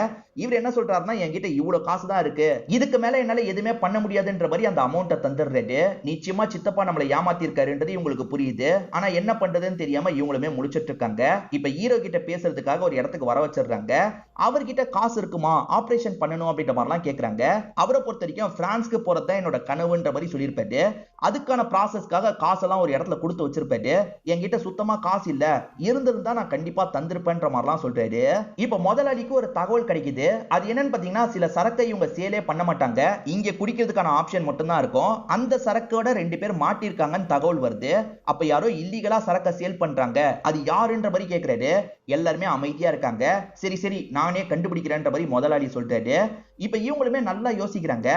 இவர் என்ன சொல்றாருன்னா, என்கிட்ட இவ்வளவு காசு தான் இருக்கு, இதுக்கு மேல என்னால எதுவுமே பண்ண முடியாதுன்ற மாதிரி அந்த அமௌண்ட்டை தந்துடுறாரு. நிச்சயமா சித்தப்பா நம்மளை ஏமாத்தி இருக்காருன்றது இவங்களுக்கு புரியுது. ஆனா என்ன பண்றதுன்னு தெரியாம இவங்களுமே முழிச்சிட்டு இருக்காங்க. இப்ப ஹீரோ கிட்ட பேசுறதுக்காக ஒரு இடத்துக்கு வர வச்சிடுறாங்க. அவர்கிட்ட காசு இருக்குமா, ஆபரேஷன் பண்ணணும் அப்படின்ற மாதிரிலாம் கேக்குறாங்க. அவரை பொறுத்த வரைக்கும் பிரான்ஸ்க்கு போறது தான் என்னோட கனவுன்ற மாதிரி சொல்லியிருப்பாரு. அதுக்கான ப்ராசஸ்க்காக காசெல்லாம் ஒரு இடத்துல கொடுத்து வச்சிருப்பாரு. என்கிட்ட சுத்தமா காசு இல்ல, இருந்திருந்தா நான் கண்டிப்பா தந்திருப்பேன்ற மாதிரிலாம் சொல்றாரு. இப்ப முதலாளிக்கு ஒரு தகவல் கிடைக்குது. அது என்னன்னு பாத்தீங்கன்னா, சில சரக்கை இவங்க சேலே பண்ண மாட்டாங்க, இங்க குடிக்கிறதுக்கான ஆப்ஷன் மட்டும் தான் இருக்கும். அந்த சரக்கோட 2 பேர் மாட்டிருக்காங்கன்னு தகவல் வருது. அப்ப யாரோ இல்லீகலா சரக்கை சேல் பண்றாங்க, அது யாருன்ற மாதிரி கேக்குறாரு. எல்லாருமே அமைதியா இருக்காங்க. சரி சரி நானே கண்டுபிடிக்கிறேன்ற மாதிரி முதலாளி சொல்றாரு. இப்ப இவங்களுமே நல்லா யோசிக்கிறாங்க.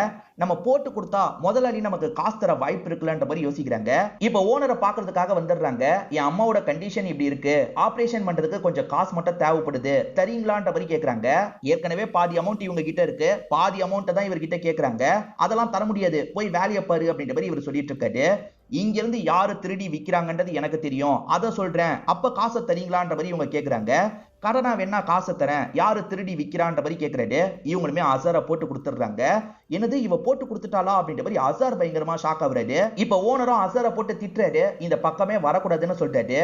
நம்ம போட்டு கொடுத்தா முதலாளி நமக்கு காசு தர வாய்ப்பு இருக்குல்லன்ற மாதிரி யோசிக்கிறாங்க. இப்ப ஓனரை பாக்குறதுக்காக வந்துடுறாங்க. என் அம்மாவோட கண்டிஷன் இப்படி இருக்கு, ஆபரேஷன் பண்றதுக்கு கொஞ்சம் காசு மட்டும் தேவைப்படுது, தரீங்களான்ற மாதிரி கேக்குறாங்க. ஏற்கனவே பாதி அமௌண்ட் இவங்க கிட்ட இருக்கு, பாதி அமௌண்ட் தான் இவர்கிட்ட கேக்குறாங்க. அதெல்லாம் தர முடியாது, போய் வேலையை பாரு அப்படின்ற மாதிரி இவர் சொல்லிட்டு இருக்காரு. இங்க இருந்து யாரு திருடி விக்கிறாங்கன்றது எனக்கு தெரியும், அத சொல்றேன், அப்ப காசை தரீங்களான்ற மாதிரி இவங்க கேக்குறாங்க. கடனா வேணா காசை தரேன், யாரு திருடி விக்கிறான்ற மாதிரி கேக்குறாரு. இவங்களுமே அசாரை போட்டு கொடுத்துடுறாங்க. என்னது இவ போட்டு கொடுத்துட்டாளா அப்படின்ற மாதிரி அசார் பயங்கரமா ஷாக் ஆகுறாரு. இப்ப ஓனரும் அசாரை போட்டு திட்டுறாரு, இந்த பக்கமே வரக்கூடாதுன்னு சொல்றாரு.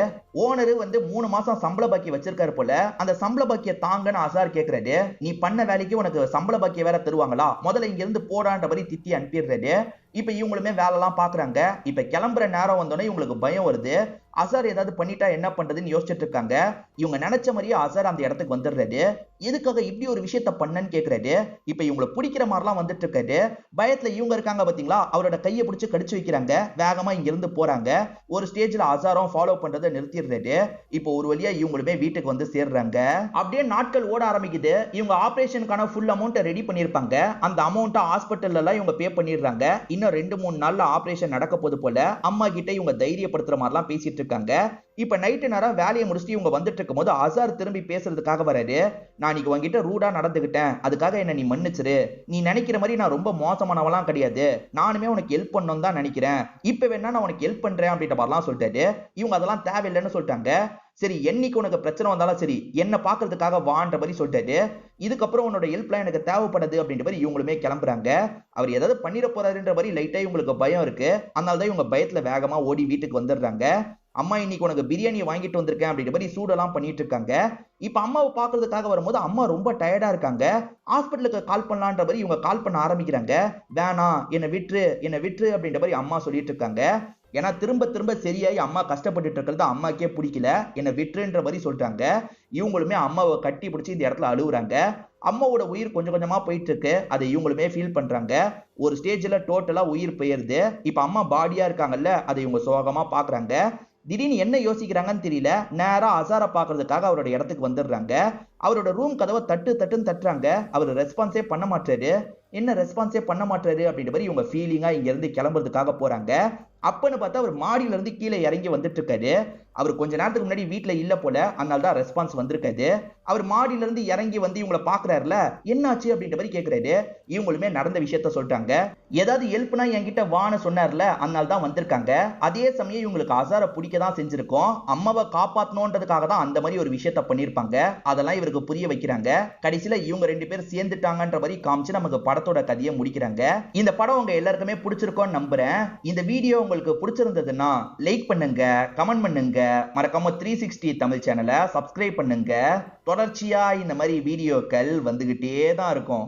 ஓனரு 3 மாசம் சம்பள பாக்கி வச்சிருக்காரு போல, அந்த சம்பள பாக்கிய தாங்கன்னு அசார் கேக்குறாரு. நீ பண்ண வேலைக்கு உனக்கு சம்பள பாக்கிய வேற தருவாங்களா, முதல்ல இங்க இருந்து போடான்ற மாதிரி திட்டி அனுப்பிடுறாரு. இப்ப இவங்களுமே வேலைலாம் பாக்குறாங்க. இப்ப கிளம்புற நேரம் வந்தோடனே இவங்களுக்கு பயம் வருது. அசார் ஏதாவது பண்ணிட்டா என்ன பண்றதுன்னு யோசிச்சுட்டு இருக்காங்க. இவங்க நினைச்ச மாதிரியே அசார் அந்த இடத்துக்கு வந்துடுறாரு. எதுக்காக இப்படி ஒரு விஷயத்த பண்ணன்னு கேக்குறாரு. இப்ப இவங்களை பிடிக்கிற மாதிரிலாம் வந்துட்டு இருக்காரு. பயத்துல இவங்க இருக்காங்க பாத்தீங்களா, அவரோட கையை பிடிச்சு கடிச்சு வைக்கிறாங்க. வேகமா இங்க இருந்து போறாங்க. ஒரு ஸ்டேஜ்ல அசாரும் ஃபாலோ பண்றதை நிறுத்திடுறாரு. இப்போ ஒரு வழியா இவங்களுமே வீட்டுக்கு வந்து சேர்றாங்க. அப்படியே நாட்கள் ஓட ஆரம்பிக்குது. இவங்க ஆபரேஷனுக்கான ஃபுல் அமௌண்ட் ரெடி பண்ணிருப்பாங்க. அந்த அமௌண்ட் ஹாஸ்பிட்டல்ல எல்லாம் இவங்க பே பண்ணிடுறாங்க. இன்னும் 2-3 நாள்ல ஆபரேஷன் நடக்க போது போல அம்மா கிட்ட இவங்க தைரியப்படுத்துற மாதிரிலாம் பேசிட்டு இருக்காங்க. இப்ப நைட்டு நேரம் வேலையை முடிச்சுட்டு இவங்க வந்துட்டு இருக்கும் போது அசார் திரும்பி பேசுறதுக்காக வராரு. நான் இன்னைக்கு உங்ககிட்ட ரூடா நடந்துகிட்டேன், அதுக்காக என்ன நீ மன்னிச்சிரு. நீ நினைக்கிற மாதிரி நான் ரொம்ப மோசமானவெல்லாம் கிடையாது, நானுமே உனக்கு ஹெல்ப் பண்ணணும் தான் நினைக்கிறேன். இப்ப வேணா நான் உனக்கு ஹெல்ப் பண்றேன் அப்படின்ற மாதிரிலாம் சொல்லிட்டாரு. இவங்க அதெல்லாம் தேவையில்லைன்னு சொல்லிட்டாங்க. சரி என்னைக்கு உனக்கு பிரச்சனை வந்தாலும் சரி என்ன பாக்குறதுக்காக வான்ற மாதிரி சொல்லிட்டாரு. இதுக்கப்புறம் உன்னோட ஹெல்ப்லாம் எனக்கு தேவைப்படுது அப்படின்ற மாதிரி இவங்களுமே கிளம்புறாங்க. அவர் ஏதாவது பண்ணிட போறாருன்ற மாதிரி லைட்டா இவங்களுக்கு பயம் இருக்கு. அதனாலதான் இவங்க பயத்துல வேகமா ஓடி வீட்டுக்கு வந்துடுறாங்க. அம்மா இன்னைக்கு உனக்கு பிரியாணி வாங்கிட்டு வந்திருக்கேன் அப்படின்ற மாதிரி சூடெல்லாம் பண்ணிட்டு இருக்காங்க. இப்ப அம்மாவை பாக்குறதுக்காக வரும்போது அம்மா ரொம்ப டயர்டா இருக்காங்க. ஹாஸ்பிட்டலுக்கு கால் பண்ணலான்ற மாதிரி இவங்க கால் பண்ண ஆரம்பிக்கிறாங்க. வேணாம் என்ன விட்டுரு அப்படின்ற மாதிரி அம்மா சொல்லிட்டு இருக்காங்க. ஏன்னா திரும்ப திரும்ப சரியாயி அம்மா கஷ்டப்பட்டுட்டு இருக்கிறது அம்மாக்கே பிடிக்கல, என்ன விட்டுருன்ற மாதிரி சொல்றாங்க. இவங்களுமே அம்மாவை கட்டி பிடிச்சி இந்த இடத்துல அழுகுறாங்க. அம்மாவோட உயிர் கொஞ்சம் கொஞ்சமா போயிட்டு இருக்கு, அதை இவங்களுமே ஃபீல் பண்றாங்க. ஒரு ஸ்டேஜ்ல டோட்டலா உயிர் போயிருது. இப்ப அம்மா பாடியா இருக்காங்கல்ல, அதை இவங்க சோகமா பாக்குறாங்க. திடீர்னு என்ன யோசிக்கிறாங்கன்னு தெரியல, நேரா அசாரை பாக்குறதுக்காக அவரோட இடத்துக்கு வந்துடுறாங்க. அவரோட ரூம் கதவை தட்டுன்னு தட்டுறாங்க. அவர் ரெஸ்பான்ஸே பண்ண மாட்டாரு. என்ன ரெஸ்பான்ஸே பண்ண மாட்டாரு அப்படின்ற மாதிரி இவங்க ஃபீலிங்கா இங்க இருந்து கிளம்புறதுக்காக போறாங்க. அப்பன்னு பார்த்தா அவர் மாடியில இருந்து கீழே இறங்கி வந்துட்டு இருக்காரு. அவர் கொஞ்ச நேரத்துக்கு முன்னாடி வீட்டுல இல்ல போல, அதனால தான் ரெஸ்பான்ஸ் வந்திருக்காது. அவர் மாடியில இருந்து இறங்கி வந்து இவங்களை பாக்குறாருல, என்னாச்சு அப்படின்ற மாதிரி கேக்குறாரு. இவங்களுமே நடந்த விஷயத்த சொல்றாங்க. ஏதாவது ஹெல்ப்னா என்கிட்ட வான்னு சொன்னார்ல, அதனால தான் வந்திருக்காங்க. அதே சமயம் இவங்களுக்கு அசாரை பிடிக்க தான் செஞ்சிருக்கோம், அம்மாவை காப்பாற்றணுன்றதுக்காக தான் அந்த மாதிரி ஒரு விஷயத்த பண்ணிருப்பாங்க. அதெல்லாம் இவருக்கு புரிய வைக்கிறாங்க. கடைசியில இவங்க 2 பேர் சேர்ந்துட்டாங்கன்ற மாதிரி காமிச்சு நமக்கு படத்தோட கதையை முடிக்கிறாங்க. இந்த படம் உங்க எல்லாருக்குமே பிடிச்சிருக்கோன்னு நம்புறேன். இந்த வீடியோ உங்களுக்கு பிடிச்சிருந்ததுன்னா லைக் பண்ணுங்க, கமெண்ட் பண்ணுங்க, மறக்காம 360 தமிழ் சேனலை சப்ஸ்கிரைப் பண்ணுங்க. தொடர்ச்சியா இந்த மாதிரி வீடியோக்கள் வந்துகிட்டே தான் இருக்கும்.